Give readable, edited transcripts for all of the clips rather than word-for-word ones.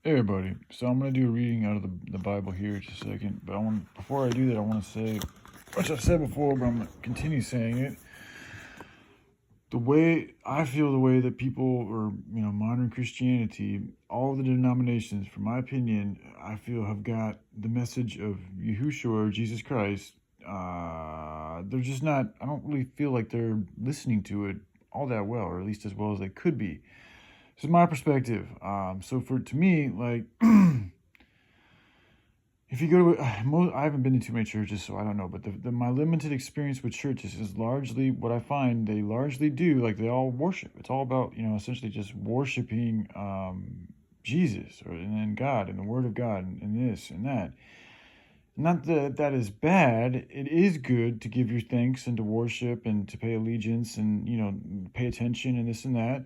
Hey everybody, so I'm going to do a reading out of the Bible here in just a second, but before I do that, I want to say, which I've said before, but I'm going to continue saying it, the way that people, or, modern Christianity, all the denominations, from my opinion, I feel have got the message of Yeshua, or Jesus Christ, they're just not, I don't really feel like they're listening to it all that well, or at least as well as they could be. This is my perspective. To me, like, if you go to, I haven't been to too many churches, so I don't know, but my limited experience with churches is largely what I find they largely do, like they all worship. It's all about, essentially just worshiping Jesus, and then God, and the Word of God, and this and that. Not that that is bad. It is good to give your thanks and to worship and to pay allegiance and, pay attention and this and that.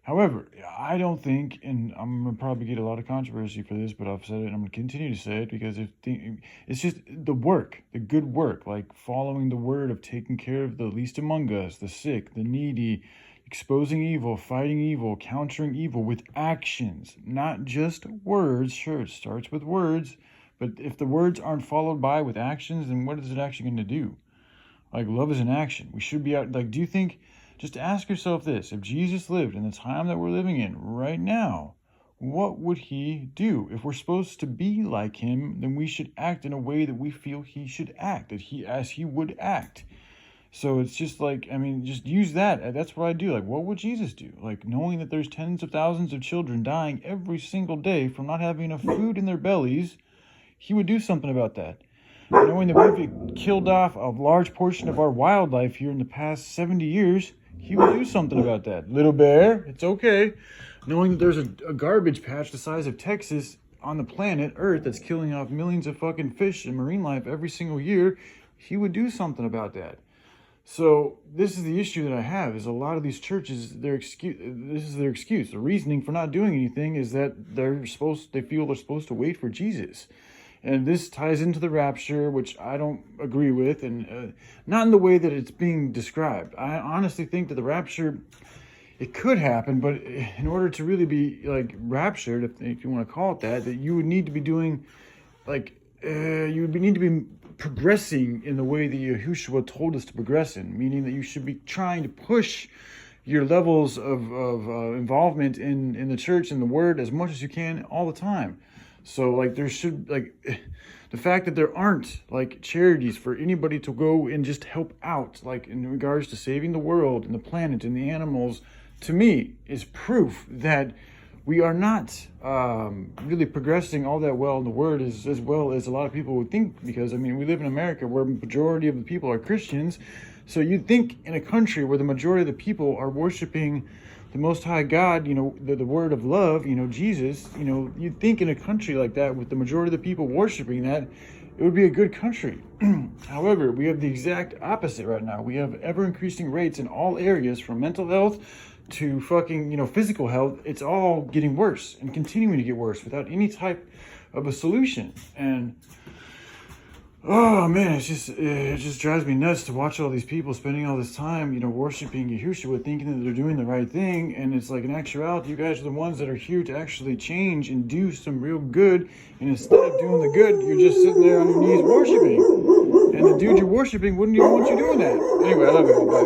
However, I don't think, and I'm going to probably get a lot of controversy for this, but I've said it and I'm going to continue to say it because it's just the work, the good work, like following the word of taking care of the least among us, the sick, the needy, exposing evil, fighting evil, countering evil with actions, not just words. Sure, it starts with words, but if the words aren't followed by with actions, then what is it actually going to do? Like, love is an action. We should be out, like, do you think... Just ask yourself this: if Jesus lived in the time that we're living in right now, what would he do? If we're supposed to be like him, then we should act in a way that we feel he should act, as he would act. So it's just like, just use that. That's what I do. Like, what would Jesus do? Like, knowing that there's tens of thousands of children dying every single day from not having enough food in their bellies, he would do something about that. Knowing that we've killed off a large portion of our wildlife here in the past 70 years, he would do something about that. Little bear, it's okay. Knowing that there's a garbage patch the size of Texas on the planet Earth that's killing off millions of fucking fish and marine life every single year, he would do something about that. So this is the issue that I have, is a lot of these churches, this is their excuse. The reasoning for not doing anything is that they feel they're supposed to wait for Jesus. And this ties into the rapture, which I don't agree with, and not in the way that it's being described. I honestly think that the rapture, it could happen, but in order to really be, like, raptured, if you want to call it that you would need to be doing, like, need to be progressing in the way that Yeshua told us to progress in, meaning that you should be trying to push your levels of involvement in the church and the word as much as you can all the time. So, like, there should, like, the fact that there aren't, like, charities for anybody to go and just help out, like, in regards to saving the world and the planet and the animals, to me, is proof that we are not really progressing all that well in the word as well as a lot of people would think, because, we live in America where the majority of the people are Christians. So you'd think in a country where the majority of the people are worshiping the Most High God, the word of love, Jesus, you'd think in a country like that with the majority of the people worshiping that, it would be a good country. However, we have the exact opposite right now. We have ever-increasing rates in all areas, from mental health to fucking, physical health. It's all getting worse and continuing to get worse without any type of a solution. And oh man, it just drives me nuts to watch all these people spending all this time, worshiping Yeshua, thinking that they're doing the right thing. And it's like, in actuality, you guys are the ones that are here to actually change and do some real good. And instead of doing the good, you're just sitting there on your knees worshiping. And the dude you're worshiping wouldn't even want you doing that. Anyway, I love you all. Bye.